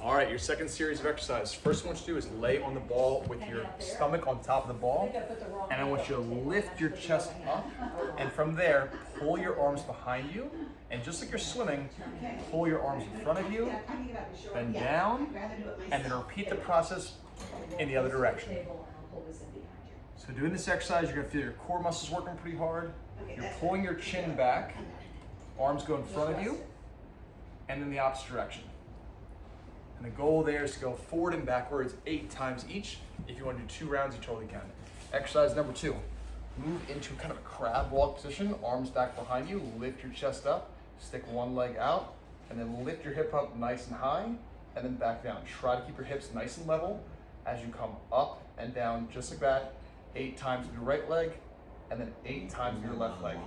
All right, your second series of exercise. First one I want you to do is lay on the ball with your stomach on top of the ball. And I want you to lift your chest up. And from there, pull your arms behind you. And just like you're swimming, pull your arms in front of you, then down, and then repeat the process in the other direction. So doing this exercise, you're gonna feel your core muscles working pretty hard. You're pulling your chin back, arms go in front of you, and then the opposite direction. And the goal there is to go forward and backwards 8 times each. If you want to do 2 rounds, you totally can. Exercise number 2. Move into kind of a crab walk position, arms back behind you, lift your chest up, stick one leg out, and then lift your hip up nice and high, and then back down. Try to keep your hips nice and level as you come up and down, just like that. 8 times with your right leg, and then 8 times with your left leg.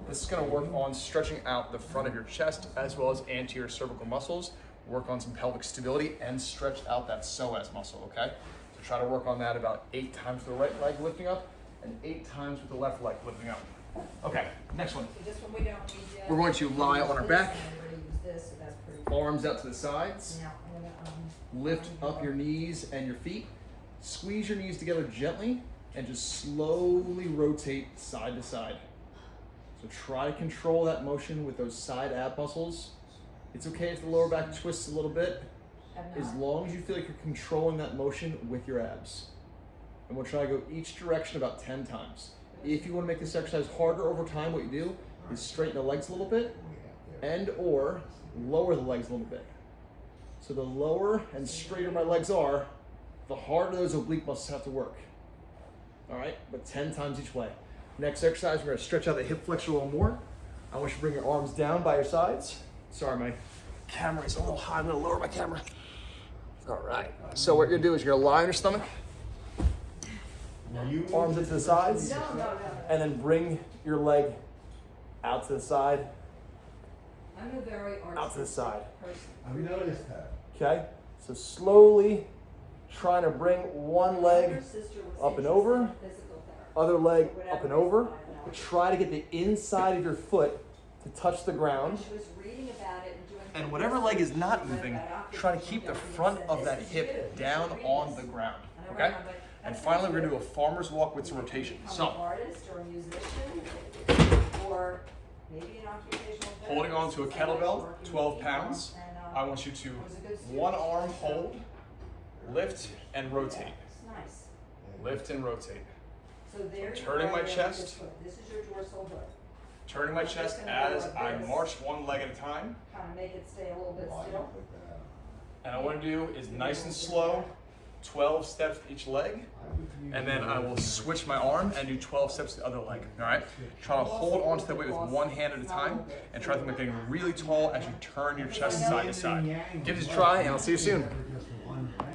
This is gonna work on stretching out the front of your chest as well as anterior cervical muscles. Work on some pelvic stability and stretch out that psoas muscle, okay? So try to work on that about 8 times with the right leg lifting up and 8 times with the left leg lifting up. Okay, next one. We're going to lie on our back, arms out to the sides, lift up your knees and your feet, squeeze your knees together gently, and just slowly rotate side to side. So try to control that motion with those side ab muscles. It's okay if the lower back twists a little bit, as long as you feel like you're controlling that motion with your abs. And we'll try to go each direction about 10 times. If you want to make this exercise harder over time, what you do is straighten the legs a little bit and or lower the legs a little bit. So the lower and straighter my legs are, the harder those oblique muscles have to work. All right, but 10 times each way. Next exercise, we're gonna stretch out the hip flexion a little more. I want you to bring your arms down by your sides. Sorry, my camera is a little high. I'm gonna lower my camera. All right. So what you're gonna do is you're gonna lie on your stomach, arms up to the sides, and then bring your leg out to the side, out to the side. I've noticed that. Okay? So slowly trying to bring one leg up and over, other leg up and over, but try to get the inside of your foot to touch the ground. And whatever leg is not moving, try to keep the front of that hip down on the ground, okay? And finally, we're gonna do a farmer's walk with some rotation. So, holding on to a kettlebell, 12 pounds, I want you to one arm hold, lift and rotate. Lift and rotate. Turning my chest. Turning my chest as I march one leg at a time. Kind of make it stay a little bit still. And I want to do is nice and slow, 12 steps each leg. And then I will switch my arm and do 12 steps to the other leg, all right? Try to hold onto the weight with one hand at a time and try to think of getting really tall as you turn your chest side to side. Give this a try and I'll see you soon.